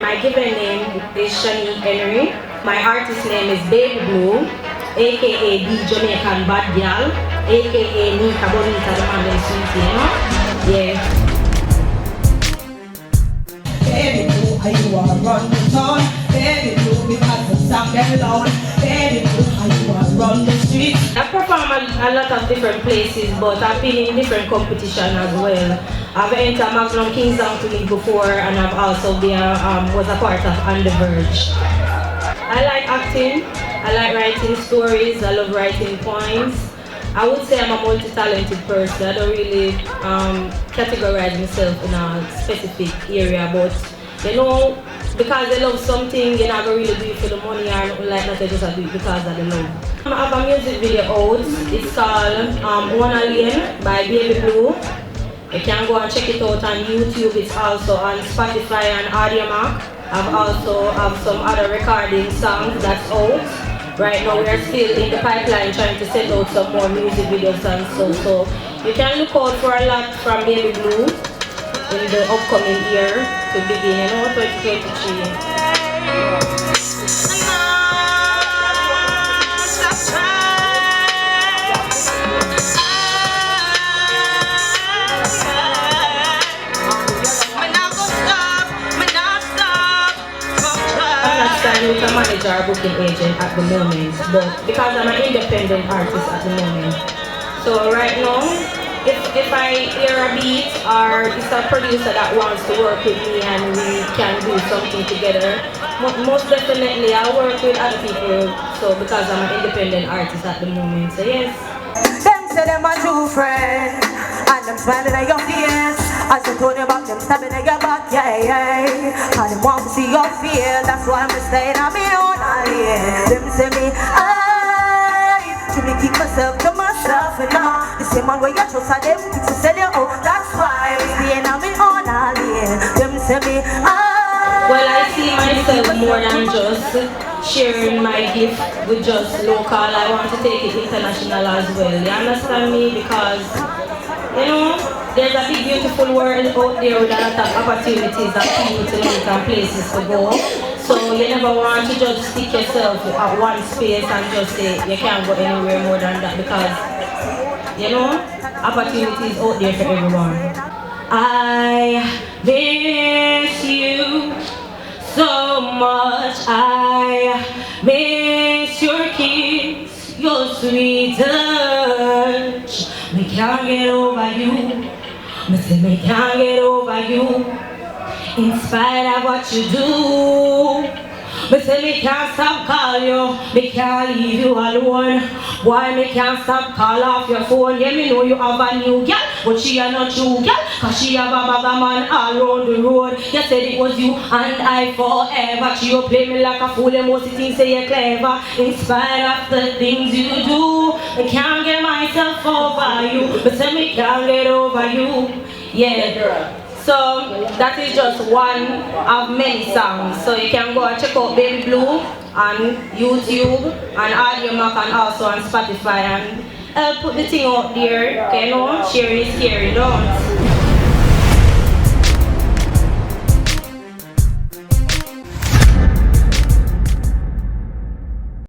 My given name is Shani Henry. My artist name is Baby Blue, aka the Jamaican Bad Girl, aka Nika Bonita the man in sweet, you know? Yeah. Baby Blue, how you wanna run the town? Baby Blue, because the song get loud. Baby Blue, how you wanna run the streets? I perform a lot of different places, but I've been in different competition as well. I've entered Magnum Kings League before, and I've also been was a part of On the Verge. I like acting. I like writing stories. I love writing poems. I would say I'm a multi-talented person. I don't really categorize myself in a specific area, but you know, because I love something, you're not gonna really do it for the money or nothing like that. I just do it because of the love. I have a music video out. It's called One Alien by Baby Blue. You can go and check it out on YouTube. It's also on Spotify and Audiomack. I've also have some other recording songs that's out. Right now we are still in the pipeline trying to send out some more music videos and so you can look out for a lot from Baby Blue in the upcoming year to begin, 2023. With a manager or booking agent at the moment, but because I'm an independent artist at the moment. So right now, if I hear a beat or it's a producer that wants to work with me and we can do something together, most definitely I'll work with other people. So because I'm an independent artist at the moment, so yes. Them say them a true friend, and them smiling at your face. As you told about them stabbing at your back, yeah. And them want to see your fear, that's why I'm staying on me own alien. Them say me, to me keep myself to myself, and now the same man where you trust are them to sell you out. That's why I'm staying on me own alien. Them say me, well, I see myself more than just sharing my gift with just local. I want to take it international as well. You understand me? Because, you know, there's a big beautiful world out there with a lot of opportunities and people to meet and places to go. So you never want to just stick yourself at one space and just say you can't go anywhere more than that, because, you know, opportunities out there for everyone. I miss you so much. I miss your kiss, your sweet touch. We can't get over you. Me can't get over you. In spite of what you do, me say me can't stop call you, me can't leave you alone. Why me can't stop call off your phone? Yeah, me know you have a new girl, but she a not true girl, cause she have a bag of man all round the road. You said it was you and I forever. She you play me like a fool, and most things say you're clever. In spite of the things you do, me can't get myself over you. Me say me can't get over you. Yeah, girl. So that is just one of many songs. So you can go and check out Baby Blue on YouTube and Audiomack and also on Spotify, and I'll put the thing out there. Okay, no? Sharing is scary, don't?